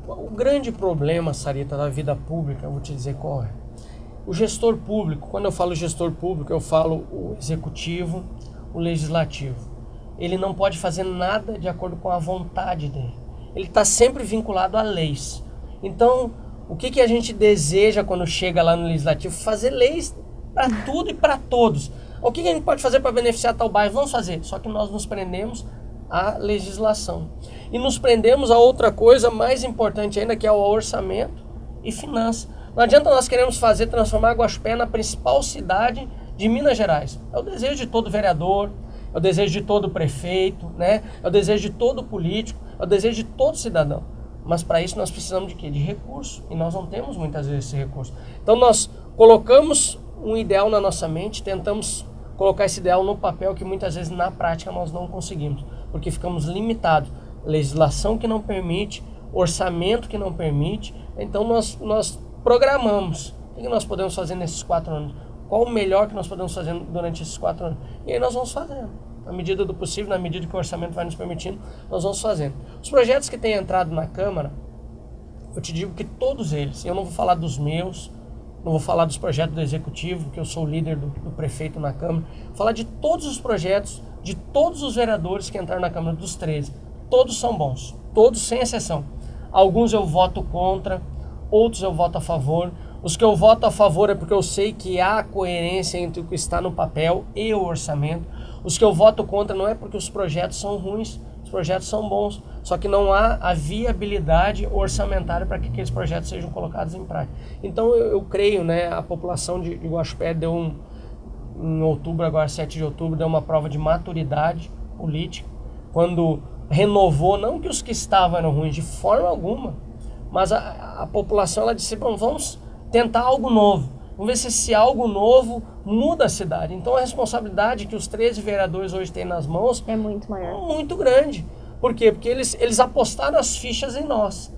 O grande problema, Sarita, da vida pública, eu vou te dizer qual é. O gestor público, quando eu falo gestor público, eu falo o executivo, o legislativo. Ele não pode fazer nada de acordo com a vontade dele. Ele está sempre vinculado a leis. Então, o que a gente deseja quando chega lá no legislativo? Fazer leis para tudo e para todos. O que a gente pode fazer para beneficiar tal bairro? Vamos fazer. Só que nós nos prendemos à legislação. E nos prendemos a outra coisa mais importante ainda, que é o orçamento e finanças. Não adianta nós queremos transformar Guaxupé na principal cidade de Minas Gerais. É o desejo de todo vereador, é o desejo de todo prefeito, né? É o desejo de todo político, é o desejo de todo cidadão. Mas para isso nós precisamos de quê? De recurso. E nós não temos muitas vezes esse recurso. Então nós colocamos um ideal na nossa mente, tentamos colocar esse ideal no papel que muitas vezes na prática nós não conseguimos. Porque ficamos limitados. Legislação que não permite, orçamento que não permite. Então nós programamos. O que nós podemos fazer nesses 4 anos? Qual o melhor que nós podemos fazer durante esses 4 anos? E aí nós vamos fazendo. Na medida do possível, na medida que o orçamento vai nos permitindo, nós vamos fazendo. Os projetos que têm entrado na Câmara, eu te digo que todos eles, eu não vou falar dos meus, não vou falar dos projetos do Executivo, que eu sou o líder do prefeito na Câmara, vou falar de todos os projetos, de todos os vereadores que entraram na Câmara, dos 13. Todos são bons, todos sem exceção. Alguns eu voto contra, outros eu voto a favor. Os que eu voto a favor é porque eu sei que há coerência entre o que está no papel e o orçamento. Os que eu voto contra não é porque os projetos são ruins, os projetos são bons, só que não há a viabilidade orçamentária para que aqueles projetos sejam colocados em prática. Então eu creio, né, a população de Guaxupé deu em outubro, agora 7 de outubro, deu uma prova de maturidade política, quando renovou, não que os que estavam eram ruins, de forma alguma, mas a população ela disse, bom, vamos tentar algo novo. Vamos ver se esse algo novo muda a cidade. Então a responsabilidade que os 13 vereadores hoje têm nas mãos é muito maior. É muito grande. Por quê? Porque eles apostaram as fichas em nós.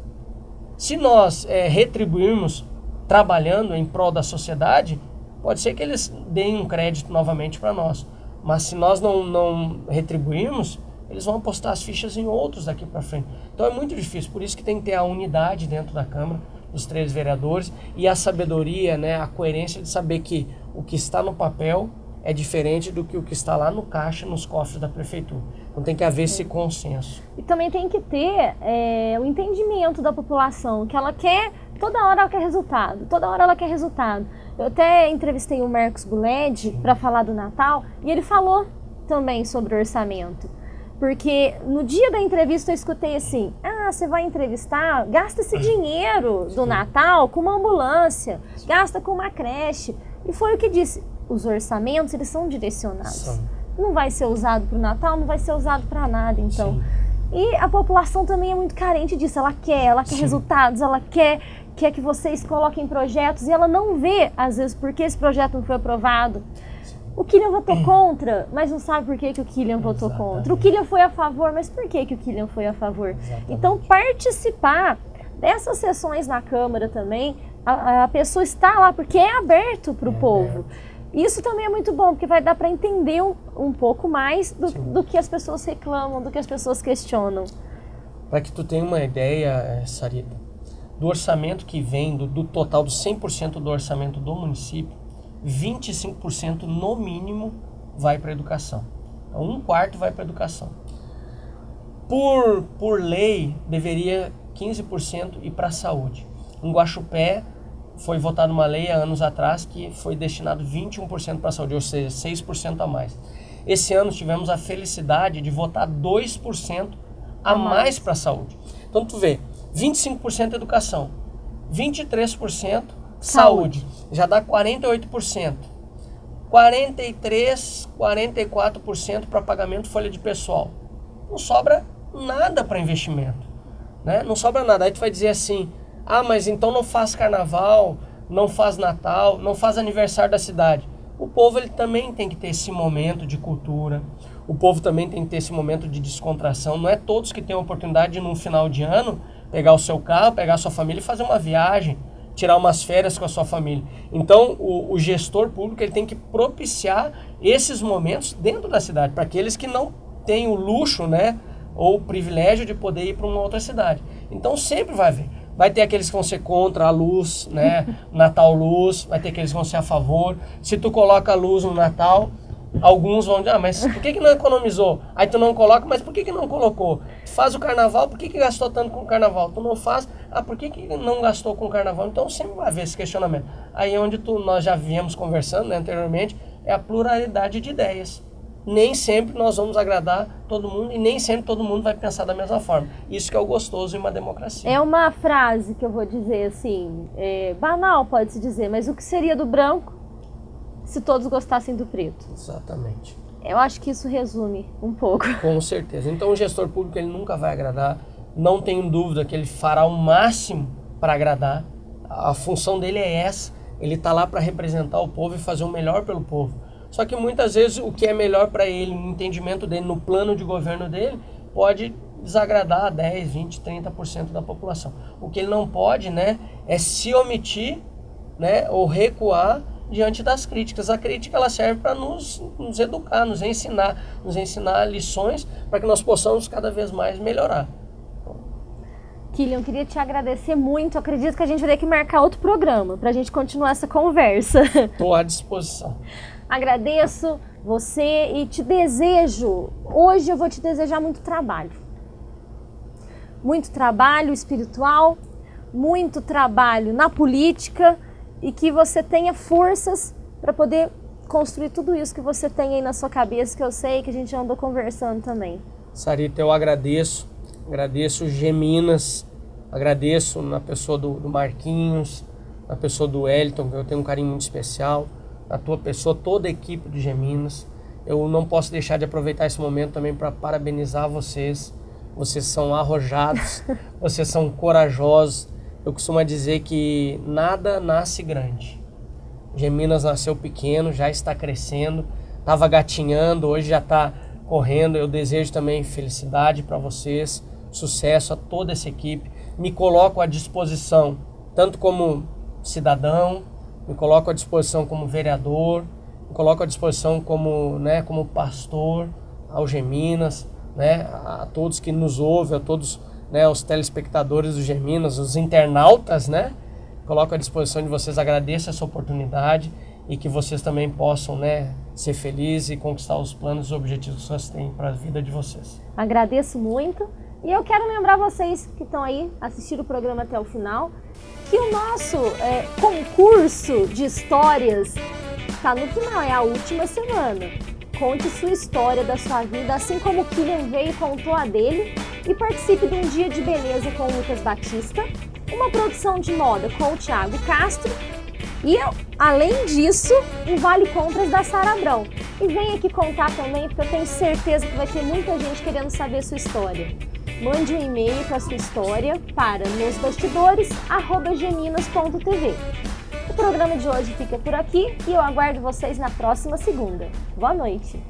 Se nós retribuirmos trabalhando em prol da sociedade, pode ser que eles deem um crédito novamente para nós. Mas se nós não retribuirmos, eles vão apostar as fichas em outros daqui para frente. Então é muito difícil. Por isso que tem que ter a unidade dentro da Câmara, dos 13 vereadores, e a sabedoria, né, a coerência de saber que o que está no papel é diferente do que o que está lá no caixa, nos cofres da prefeitura. Então tem que haver esse consenso. E também tem que ter o entendimento da população, que ela quer, toda hora ela quer resultado, toda hora ela quer resultado. Eu até entrevistei o Marcos Buled para falar do Natal, e ele falou também sobre orçamento. Porque no dia da entrevista eu escutei assim, você vai entrevistar, gasta esse dinheiro do Natal com uma ambulância, gasta com uma creche. E foi o que disse, os orçamentos, eles são direcionados. Não vai ser usado para o Natal, não vai ser usado para nada, então. Sim. E a população também é muito carente disso, ela quer resultados, ela quer que vocês coloquem projetos, e ela não vê, às vezes, por que esse projeto não foi aprovado. O Killian votou contra, mas não sabe por que o Killian votou contra. O Killian foi a favor, mas por que o Killian foi a favor? Exatamente. Então, participar dessas sessões na Câmara também, a pessoa está lá porque é aberto para o povo. Isso também é muito bom, porque vai dar para entender um pouco mais do que as pessoas reclamam, do que as pessoas questionam. Para que tu tenha uma ideia, Sarita, do orçamento que vem, do total dos 100% do orçamento do município, 25% no mínimo vai para a educação. Então, 1/4 vai para a educação. Por lei, deveria 15% ir para a saúde. Em Guaxupé, foi votada uma lei há anos atrás que foi destinado 21% para a saúde, ou seja, 6% a mais. Esse ano tivemos a felicidade de votar 2% a mais para a saúde. Então, tu vê, 25% educação, 23% saúde, já dá 48%. 43%, 44% para pagamento folha de pessoal. Não sobra nada para investimento, né? Não sobra nada. Aí tu vai dizer assim, mas então não faz carnaval, não faz Natal, não faz aniversário da cidade. O povo ele também tem que ter esse momento de cultura, o povo também tem que ter esse momento de descontração. Não é todos que têm a oportunidade de, num final de ano, pegar o seu carro, pegar a sua família e fazer uma viagem, tirar umas férias com a sua família. Então, o gestor público ele tem que propiciar esses momentos dentro da cidade, para aqueles que não têm o luxo, né, ou o privilégio de poder ir para uma outra cidade. Então, sempre vai haver. Vai ter aqueles que vão ser contra a luz, né, Natal luz, vai ter aqueles que vão ser a favor. Se tu coloca a luz no Natal, alguns vão dizer, mas por que não economizou? Aí tu não coloca, mas por que não colocou? Tu faz o carnaval, por que gastou tanto com o carnaval? Tu não faz, por que não gastou com o carnaval? Então sempre vai haver esse questionamento. Aí onde nós já viemos conversando, né, anteriormente, é a pluralidade de ideias. nem sempre nós vamos agradar todo mundo e nem sempre todo mundo vai pensar da mesma forma. Isso que é o gostoso em uma democracia. É uma frase que eu vou dizer assim, banal pode-se dizer, mas o que seria do branco se todos gostassem do preto? Exatamente. Eu acho que isso resume um pouco. Com certeza. Então o gestor público ele nunca vai agradar, não tenho dúvida que ele fará o máximo para agradar. A função dele é essa, ele está lá para representar o povo e fazer o melhor pelo povo. Só que muitas vezes o que é melhor para ele, no entendimento dele, no plano de governo dele, pode desagradar 10, 20, 30% da população. O que ele não pode, né, é se omitir, né, ou recuar diante das críticas. A crítica ela serve para nos educar, nos ensinar lições para que nós possamos cada vez mais melhorar. Killian, queria te agradecer muito. Acredito que a gente vai ter que marcar outro programa para a gente continuar essa conversa. Estou à disposição. Agradeço você e te desejo, hoje eu vou te desejar muito trabalho. Muito trabalho espiritual, muito trabalho na política e que você tenha forças para poder construir tudo isso que você tem aí na sua cabeça, que eu sei que a gente andou conversando também. Sarita, eu agradeço Geminas, agradeço na pessoa do Marquinhos, na pessoa do Wellington, que eu tenho um carinho muito especial, a tua pessoa, toda a equipe de Geminas. Eu não posso deixar de aproveitar esse momento também para parabenizar vocês. Vocês são arrojados, vocês são corajosos. Eu costumo dizer que nada nasce grande. Geminas nasceu pequeno, já está crescendo, estava gatinhando, hoje já está correndo. Eu desejo também felicidade para vocês, sucesso a toda essa equipe. Me coloco à disposição, tanto como cidadão, me coloco à disposição como vereador, me coloco à disposição como pastor ao Geminas, né, a todos que nos ouvem, a todos, né, os telespectadores do Geminas, os internautas, né, coloco à disposição de vocês, agradeço essa oportunidade e que vocês também possam, né, ser felizes e conquistar os planos e objetivos que vocês têm para a vida de vocês. Agradeço muito e eu quero lembrar vocês que estão aí assistindo o programa até o final que o nosso concurso de histórias está no final, é a última semana. Conte sua história da sua vida, assim como o Killian veio e contou a dele, e participe de um dia de beleza com o Lucas Batista, uma produção de moda com o Thiago Castro e, além disso, um Vale Compras da Sara Abrão. E vem aqui contar também, porque eu tenho certeza que vai ter muita gente querendo saber a sua história. Mande um e-mail com a sua história para nosbastidores@geminas.tv. O programa de hoje fica por aqui e eu aguardo vocês na próxima segunda. Boa noite!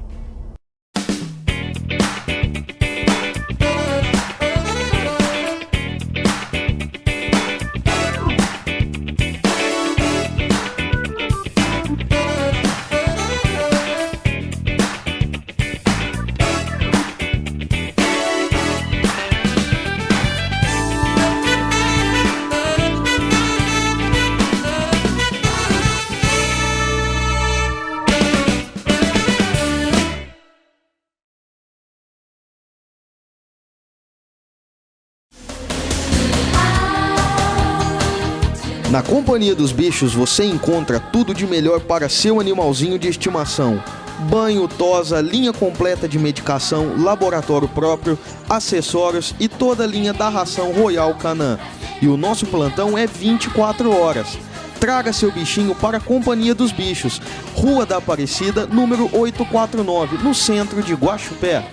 Na Companhia dos Bichos você encontra tudo de melhor para seu animalzinho de estimação. Banho, tosa, linha completa de medicação, laboratório próprio, acessórios e toda a linha da ração Royal Canin. E o nosso plantão é 24 horas. Traga seu bichinho para a Companhia dos Bichos, Rua da Aparecida, número 849, no centro de Guaxupé.